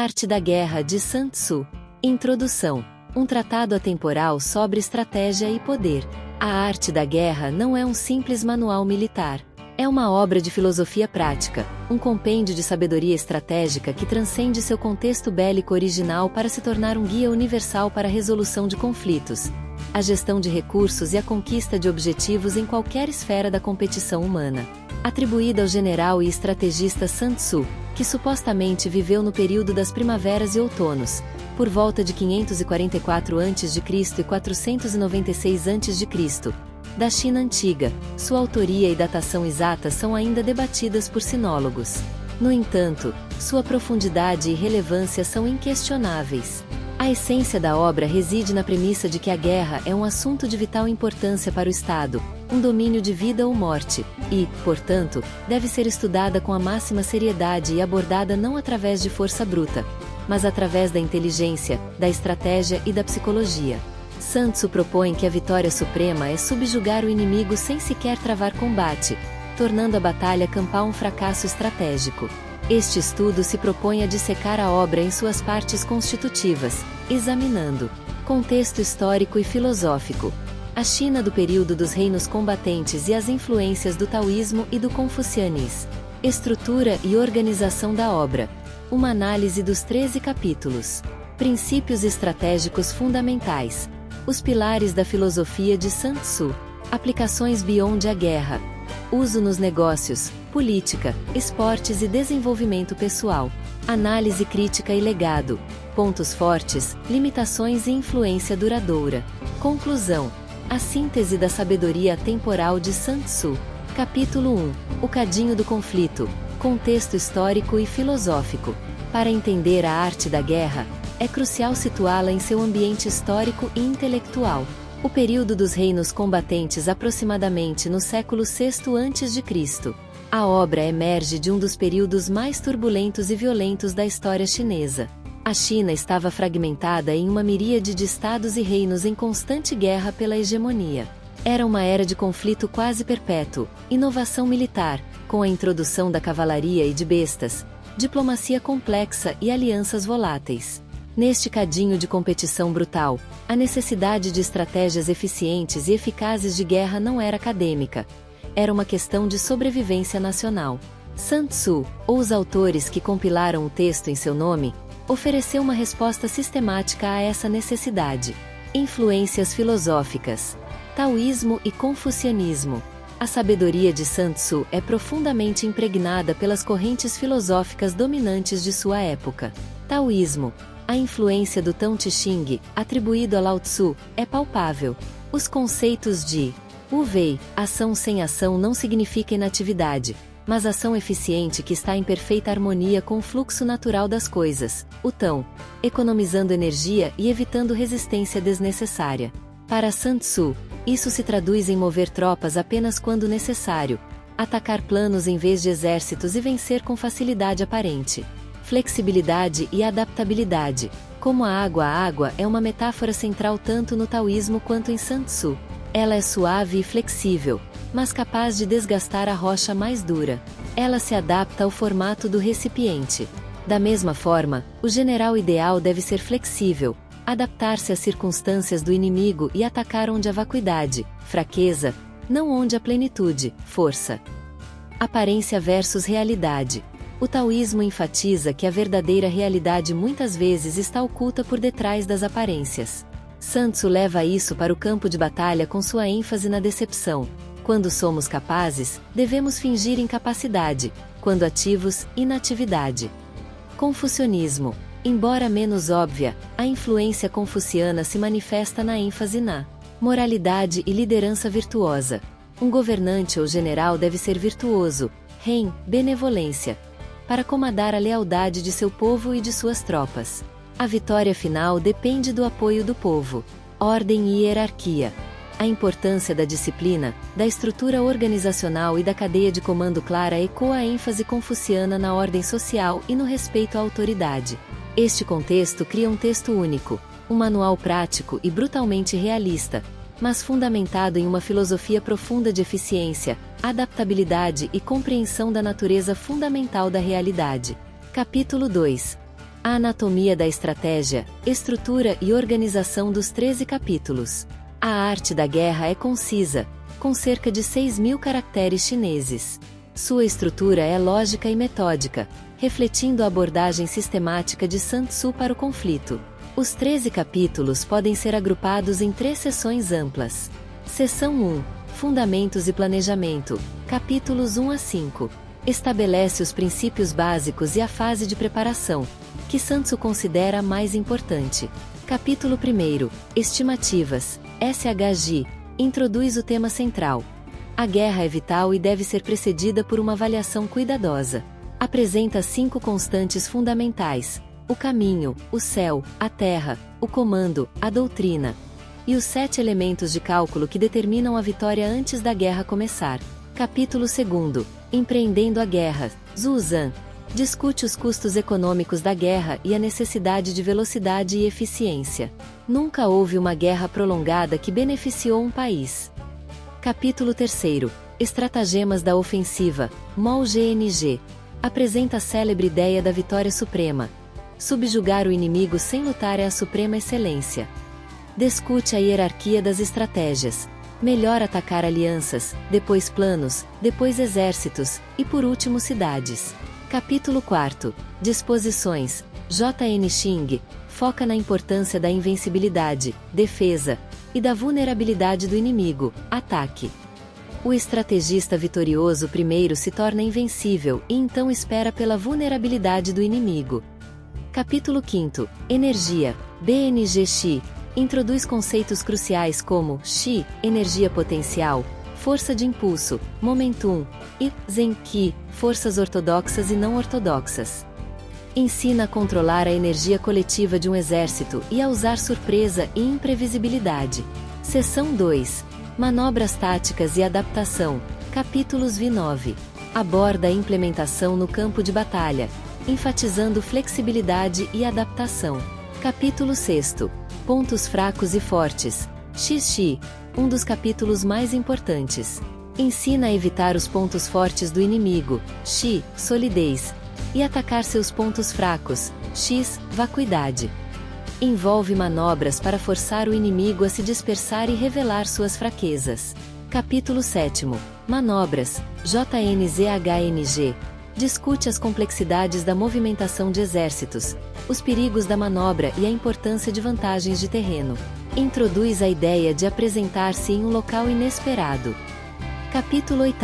Arte da Guerra de Sun Tzu. Introdução. Um tratado atemporal sobre estratégia e poder. A Arte da Guerra não é um simples manual militar. É uma obra de filosofia prática, um compêndio de sabedoria estratégica que transcende seu contexto bélico original para se tornar um guia universal para a resolução de conflitos, a gestão de recursos e a conquista de objetivos em qualquer esfera da competição humana. Atribuída ao general e estrategista Sun Tzu, que supostamente viveu no período das primaveras e outonos, por volta de 544 a.C. e 496 a.C., da China antiga, sua autoria e datação exata são ainda debatidas por sinólogos. No entanto, sua profundidade e relevância são inquestionáveis. A essência da obra reside na premissa de que a guerra é um assunto de vital importância para o Estado, um domínio de vida ou morte, e, portanto, deve ser estudada com a máxima seriedade e abordada não através de força bruta, mas através da inteligência, da estratégia e da psicologia. Sun Tzu propõe que a vitória suprema é subjugar o inimigo sem sequer travar combate, tornando a batalha campal um fracasso estratégico. Este estudo se propõe a dissecar a obra em suas partes constitutivas, examinando contexto histórico e filosófico, a China do período dos reinos combatentes e as influências do taoísmo e do confucianismo, estrutura e organização da obra, uma análise dos 13 capítulos, princípios estratégicos fundamentais, os pilares da filosofia de Sun Tzu, aplicações beyond a guerra, uso nos negócios, política, esportes e desenvolvimento pessoal, análise crítica e legado, pontos fortes, limitações e influência duradoura. Conclusão. A síntese da sabedoria atemporal de Sun Tzu. Capítulo 1. O cadinho do conflito, contexto histórico e filosófico. Para entender a arte da guerra, é crucial situá-la em seu ambiente histórico e intelectual. O período dos reinos combatentes aproximadamente no século VI a.C. A obra emerge de um dos períodos mais turbulentos e violentos da história chinesa. A China estava fragmentada em uma miríade de estados e reinos em constante guerra pela hegemonia. Era uma era de conflito quase perpétuo, inovação militar, com a introdução da cavalaria e de bestas, diplomacia complexa e alianças voláteis. Neste cadinho de competição brutal, a necessidade de estratégias eficientes e eficazes de guerra não era acadêmica. Era uma questão de sobrevivência nacional. Sun Tzu, ou os autores que compilaram o texto em seu nome, ofereceu uma resposta sistemática a essa necessidade. Influências filosóficas. Taoísmo e confucianismo. A sabedoria de Sun Tzu é profundamente impregnada pelas correntes filosóficas dominantes de sua época. Taoísmo. A influência do Tao Te Ching, atribuído a Lao Tzu, é palpável. Os conceitos de Wu Wei, ação sem ação não significa inatividade, mas ação eficiente que está em perfeita harmonia com o fluxo natural das coisas. O Tao, economizando energia e evitando resistência desnecessária. Para Sun Tzu, isso se traduz em mover tropas apenas quando necessário, atacar planos em vez de exércitos e vencer com facilidade aparente. Flexibilidade e adaptabilidade. Como a água é uma metáfora central tanto no taoísmo quanto em Sun Tzu. Ela é suave e flexível, mas capaz de desgastar a rocha mais dura. Ela se adapta ao formato do recipiente. Da mesma forma, o general ideal deve ser flexível, adaptar-se às circunstâncias do inimigo e atacar onde há vacuidade, fraqueza, não onde há plenitude, força. Aparência versus realidade. O taoísmo enfatiza que a verdadeira realidade muitas vezes está oculta por detrás das aparências. Sun Tzu leva isso para o campo de batalha com sua ênfase na decepção. Quando somos capazes, devemos fingir incapacidade, quando ativos, inatividade. Confucionismo. Embora menos óbvia, a influência confuciana se manifesta na ênfase na moralidade e liderança virtuosa. Um governante ou general deve ser virtuoso, benevolência, para comandar a lealdade de seu povo e de suas tropas. A vitória final depende do apoio do povo. Ordem e hierarquia. A importância da disciplina, da estrutura organizacional e da cadeia de comando clara ecoa a ênfase confuciana na ordem social e no respeito à autoridade. Este contexto cria um texto único, um manual prático e brutalmente realista, mas fundamentado em uma filosofia profunda de eficiência, adaptabilidade e compreensão da natureza fundamental da realidade. Capítulo 2. A anatomia da estratégia, estrutura e organização dos 13 capítulos. A arte da guerra é concisa, com cerca de 6.000 caracteres chineses. Sua estrutura é lógica e metódica, refletindo a abordagem sistemática de Sun Tzu para o conflito. Os 13 capítulos podem ser agrupados em 3 seções amplas. Seção 1. Fundamentos e planejamento, capítulos 1 a 5. Estabelece os princípios básicos e a fase de preparação, que Sun Tzu considera a mais importante. Capítulo 1. Estimativas, SHG, introduz o tema central. A guerra é vital e deve ser precedida por uma avaliação cuidadosa. Apresenta 5 constantes fundamentais: o caminho, o céu, a terra, o comando, a doutrina. E os 7 elementos de cálculo que determinam a vitória antes da guerra começar. Capítulo 2. Empreendendo a guerra, Zhu Zan discute os custos econômicos da guerra e a necessidade de velocidade e eficiência. Nunca houve uma guerra prolongada que beneficiou um país. Capítulo 3. Estratagemas da ofensiva, Mol GNG. Apresenta a célebre ideia da vitória suprema. Subjugar o inimigo sem lutar é a suprema excelência. Discute a hierarquia das estratégias. Melhor atacar alianças, depois planos, depois exércitos, e por último cidades. Capítulo 4. Disposições. JN Xing foca na importância da invencibilidade, defesa, e da vulnerabilidade do inimigo, ataque. O estrategista vitorioso primeiro se torna invencível e então espera pela vulnerabilidade do inimigo. Capítulo 5. Energia. BNG Xi introduz conceitos cruciais como Xi, energia potencial, força de impulso, momentum, e Zen Qi, forças ortodoxas e não ortodoxas. Ensina a controlar a energia coletiva de um exército e a usar surpresa e imprevisibilidade. Seção 2. Manobras táticas e adaptação. Capítulos V9. Aborda a implementação no campo de batalha, enfatizando flexibilidade e adaptação. Capítulo 6. Pontos fracos e fortes. Xi, um dos capítulos mais importantes. Ensina a evitar os pontos fortes do inimigo, Xi, solidez, e atacar seus pontos fracos, X, vacuidade. Envolve manobras para forçar o inimigo a se dispersar e revelar suas fraquezas. Capítulo 7. Manobras, JNZHNG. Discute as complexidades da movimentação de exércitos, os perigos da manobra e a importância de vantagens de terreno. Introduz a ideia de apresentar-se em um local inesperado. Capítulo 8.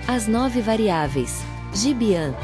As 9 variáveis. Jibian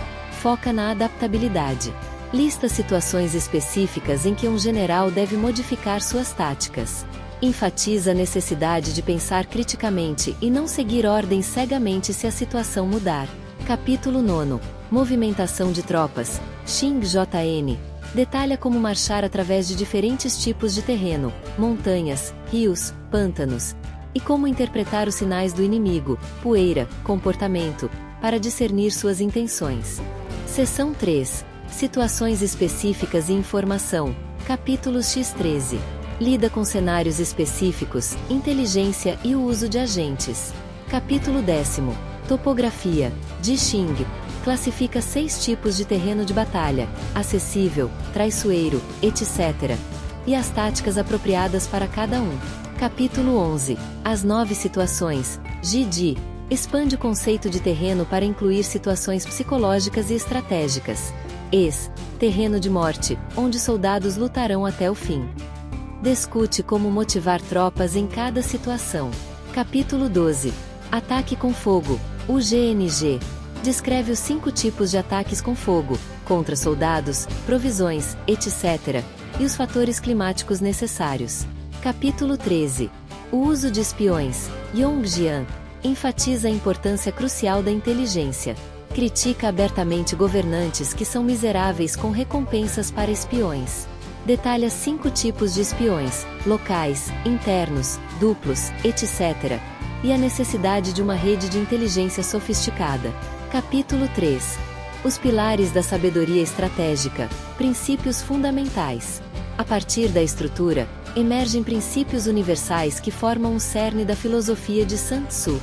foca na adaptabilidade. Lista situações específicas em que um general deve modificar suas táticas. Enfatiza a necessidade de pensar criticamente e não seguir ordens cegamente se a situação mudar. Capítulo 9. Movimentação de tropas. Xing JN detalha como marchar através de diferentes tipos de terreno, montanhas, rios, pântanos, e como interpretar os sinais do inimigo, poeira, comportamento, para discernir suas intenções. Seção 3. Situações específicas e informação. Capítulos X13. Lida com cenários específicos, inteligência e o uso de agentes. Capítulo 10. Topografia. De Xing classifica 6 tipos de terreno de batalha: acessível, traiçoeiro, etc. e as táticas apropriadas para cada um. Capítulo 11. As 9 situações. Ji expande o conceito de terreno para incluir situações psicológicas e estratégicas. Terreno de morte, onde soldados lutarão até o fim. Discute como motivar tropas em cada situação. Capítulo 12. Ataque com fogo. UGNG descreve os 5 tipos de ataques com fogo, contra soldados, provisões, etc., e os fatores climáticos necessários. Capítulo 13. O uso de espiões. Yongjian enfatiza a importância crucial da inteligência. Critica abertamente governantes que são miseráveis com recompensas para espiões. Detalha 5 tipos de espiões, locais, internos, duplos, etc., e a necessidade de uma rede de inteligência sofisticada. Capítulo 3. Os pilares da sabedoria estratégica, princípios fundamentais. A partir da estrutura, emergem princípios universais que formam o cerne da filosofia de Sun Tzu.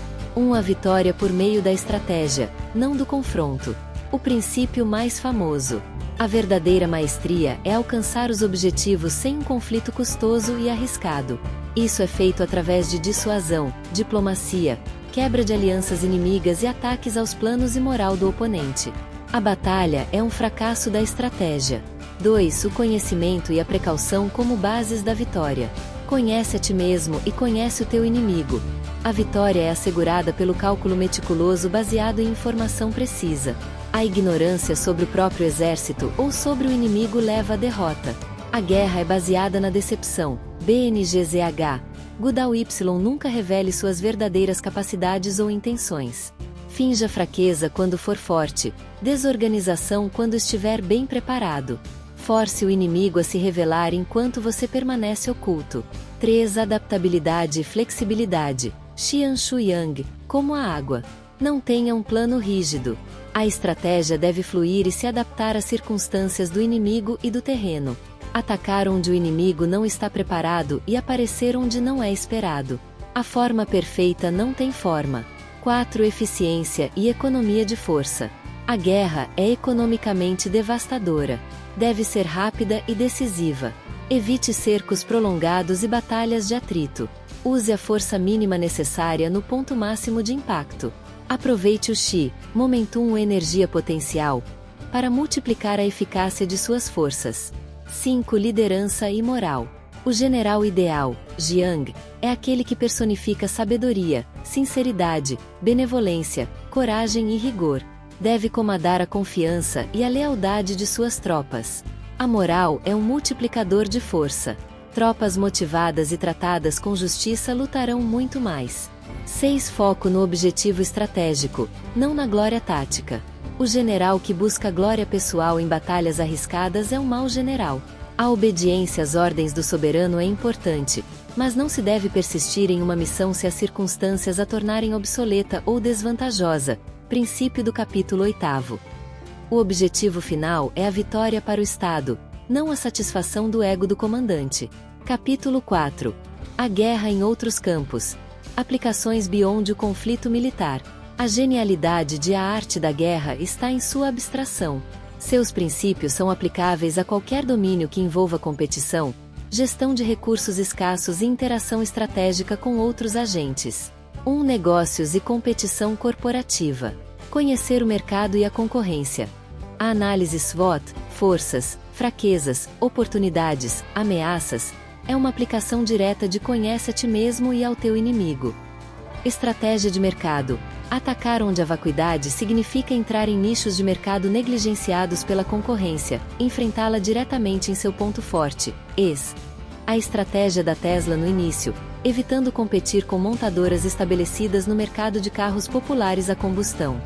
A vitória por meio da estratégia, não do confronto. O princípio mais famoso. A verdadeira maestria é alcançar os objetivos sem um conflito custoso e arriscado. Isso é feito através de dissuasão, diplomacia, quebra de alianças inimigas e ataques aos planos e moral do oponente. A batalha é um fracasso da estratégia. 2. O conhecimento e a precaução como bases da vitória. Conhece a ti mesmo e conhece o teu inimigo. A vitória é assegurada pelo cálculo meticuloso baseado em informação precisa. A ignorância sobre o próprio exército ou sobre o inimigo leva à derrota. A guerra é baseada na decepção. BNGZH. Goodall Y nunca revele suas verdadeiras capacidades ou intenções. Finja fraqueza quando for forte, desorganização quando estiver bem preparado. Force o inimigo a se revelar enquanto você permanece oculto. 3. Adaptabilidade e flexibilidade. Xian Shuyang, como a água. Não tenha um plano rígido. A estratégia deve fluir e se adaptar às circunstâncias do inimigo e do terreno. Atacar onde o inimigo não está preparado e aparecer onde não é esperado. A forma perfeita não tem forma. 4. Eficiência e economia de força. A guerra é economicamente devastadora. Deve ser rápida e decisiva. Evite cercos prolongados e batalhas de atrito. Use a força mínima necessária no ponto máximo de impacto. Aproveite o Qi, Momentum energia potencial, para multiplicar a eficácia de suas forças. 5. Liderança e moral. O general ideal, Jiang, é aquele que personifica sabedoria, sinceridade, benevolência, coragem e rigor. Deve comandar a confiança e a lealdade de suas tropas. A moral é um multiplicador de força. Tropas motivadas e tratadas com justiça lutarão muito mais. 6. Foco no objetivo estratégico, não na glória tática. O general que busca glória pessoal em batalhas arriscadas é um mau general. A obediência às ordens do soberano é importante, mas não se deve persistir em uma missão se as circunstâncias a tornarem obsoleta ou desvantajosa. Princípio do capítulo 8º. O objetivo final é a vitória para o Estado, não a satisfação do ego do comandante. Capítulo 4. A guerra em outros campos. Aplicações beyond o conflito militar. A genialidade de A Arte da Guerra está em sua abstração. Seus princípios são aplicáveis a qualquer domínio que envolva competição, gestão de recursos escassos e interação estratégica com outros agentes. 1. Negócios e competição corporativa. Conhecer o mercado e a concorrência. A análise SWOT, forças, fraquezas, oportunidades, ameaças, é uma aplicação direta de conhece a ti mesmo e ao teu inimigo. Estratégia de mercado. Atacar onde há vacuidade significa entrar em nichos de mercado negligenciados pela concorrência, enfrentá-la diretamente em seu ponto forte. A estratégia da Tesla no início, evitando competir com montadoras estabelecidas no mercado de carros populares a combustão.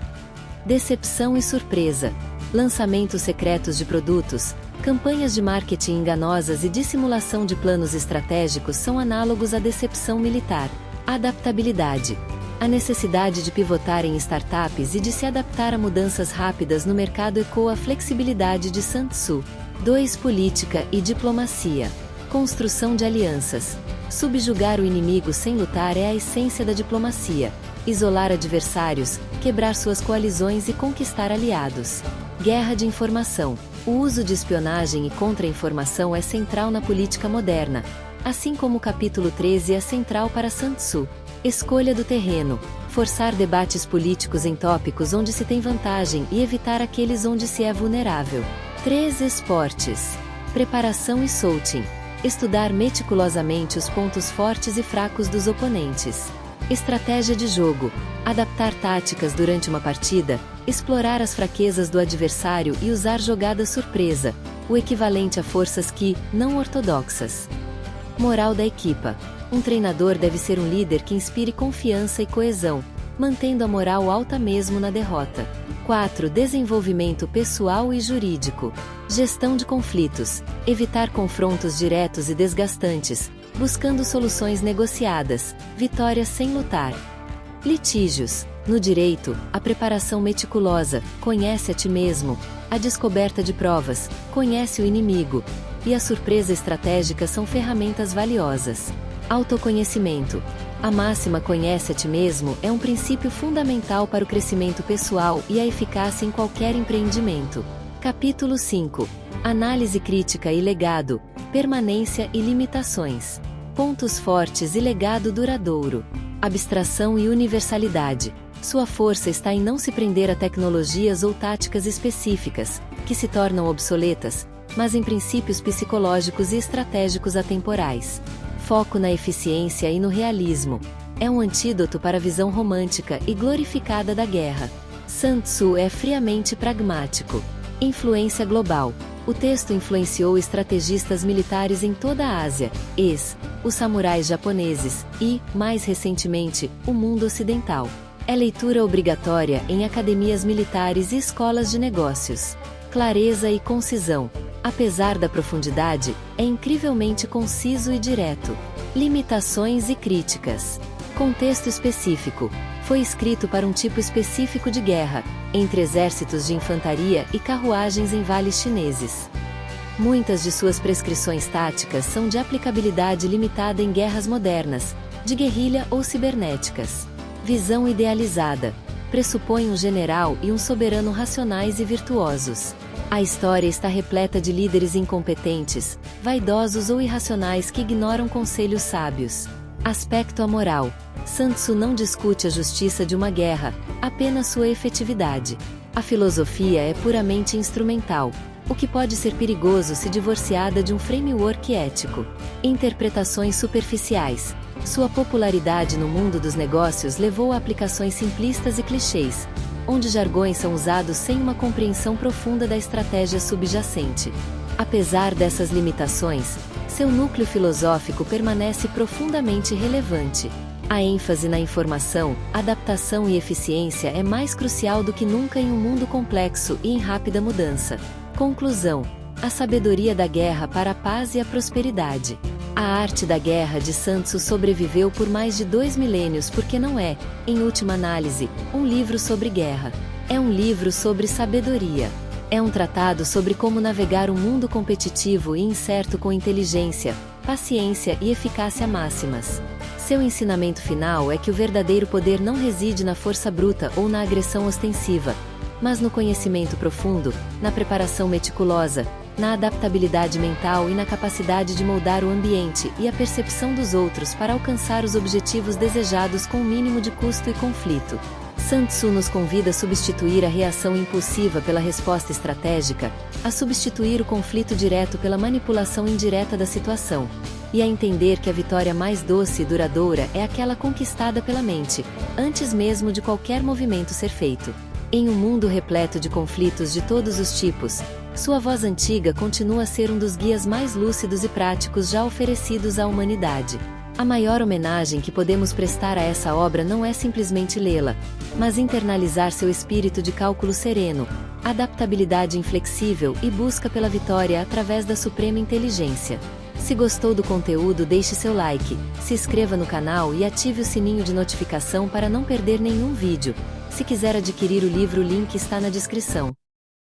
Decepção e surpresa. Lançamentos secretos de produtos, campanhas de marketing enganosas e dissimulação de planos estratégicos são análogos à decepção militar. Adaptabilidade. A necessidade de pivotar em startups e de se adaptar a mudanças rápidas no mercado ecoa a flexibilidade de Sun Tzu. 2. Política e diplomacia. Construção de alianças. Subjugar o inimigo sem lutar é a essência da diplomacia. Isolar adversários, quebrar suas coalizões e conquistar aliados. Guerra de informação. O uso de espionagem e contra-informação é central na política moderna, assim como o capítulo 13 é central para Sun Tzu. Escolha do terreno. Forçar debates políticos em tópicos onde se tem vantagem e evitar aqueles onde se é vulnerável. 3. Esportes. Preparação e coaching. Estudar meticulosamente os pontos fortes e fracos dos oponentes. Estratégia de jogo. Adaptar táticas durante uma partida, explorar as fraquezas do adversário e usar jogadas surpresa, o equivalente a forças Qi, não ortodoxas. Moral da equipa. Um treinador deve ser um líder que inspire confiança e coesão, mantendo a moral alta mesmo na derrota. 4. Desenvolvimento pessoal e jurídico. Gestão de conflitos. Evitar confrontos diretos e desgastantes, buscando soluções negociadas, vitórias sem lutar. Litígios. No direito, a preparação meticulosa, conhece a ti mesmo, a descoberta de provas, conhece o inimigo, e a surpresa estratégica são ferramentas valiosas. Autoconhecimento. A máxima conhece a ti mesmo é um princípio fundamental para o crescimento pessoal e a eficácia em qualquer empreendimento. Capítulo 5. Análise crítica e legado, permanência e limitações. Pontos fortes e legado duradouro. Abstração e universalidade. Sua força está em não se prender a tecnologias ou táticas específicas, que se tornam obsoletas, mas em princípios psicológicos e estratégicos atemporais. Foco na eficiência e no realismo. É um antídoto para a visão romântica e glorificada da guerra. Sun Tzu é friamente pragmático. Influência global. O texto influenciou estrategistas militares em toda a Ásia, os samurais japoneses e, mais recentemente, o mundo ocidental. É leitura obrigatória em academias militares e escolas de negócios. Clareza e concisão. Apesar da profundidade, é incrivelmente conciso e direto. Limitações e críticas. Contexto específico. Foi escrito para um tipo específico de guerra, entre exércitos de infantaria e carruagens em vales chineses. Muitas de suas prescrições táticas são de aplicabilidade limitada em guerras modernas, de guerrilha ou cibernéticas. Visão idealizada. Pressupõe um general e um soberano racionais e virtuosos. A história está repleta de líderes incompetentes, vaidosos ou irracionais que ignoram conselhos sábios. Aspecto amoral. Sun Tzu não discute a justiça de uma guerra, apenas sua efetividade. A filosofia é puramente instrumental, o que pode ser perigoso se divorciada de um framework ético. Interpretações superficiais. Sua popularidade no mundo dos negócios levou a aplicações simplistas e clichês, onde jargões são usados sem uma compreensão profunda da estratégia subjacente. Apesar dessas limitações, seu núcleo filosófico permanece profundamente relevante. A ênfase na informação, adaptação e eficiência é mais crucial do que nunca em um mundo complexo e em rápida mudança. Conclusão. A sabedoria da guerra para a paz e a prosperidade. A arte da guerra de Sun Tzu sobreviveu por mais de 2 milênios porque não é, em última análise, um livro sobre guerra. É um livro sobre sabedoria. É um tratado sobre como navegar um mundo competitivo e incerto com inteligência, paciência e eficácia máximas. Seu ensinamento final é que o verdadeiro poder não reside na força bruta ou na agressão ostensiva, mas no conhecimento profundo, na preparação meticulosa, na adaptabilidade mental e na capacidade de moldar o ambiente e a percepção dos outros para alcançar os objetivos desejados com o mínimo de custo e conflito. Sun Tzu nos convida a substituir a reação impulsiva pela resposta estratégica, a substituir o conflito direto pela manipulação indireta da situação, e a entender que a vitória mais doce e duradoura é aquela conquistada pela mente, antes mesmo de qualquer movimento ser feito. Em um mundo repleto de conflitos de todos os tipos, sua voz antiga continua a ser um dos guias mais lúcidos e práticos já oferecidos à humanidade. A maior homenagem que podemos prestar a essa obra não é simplesmente lê-la, mas internalizar seu espírito de cálculo sereno, adaptabilidade inflexível e busca pela vitória através da suprema inteligência. Se gostou do conteúdo, deixe seu like, se inscreva no canal e ative o sininho de notificação para não perder nenhum vídeo. Se quiser adquirir o livro, o link está na descrição.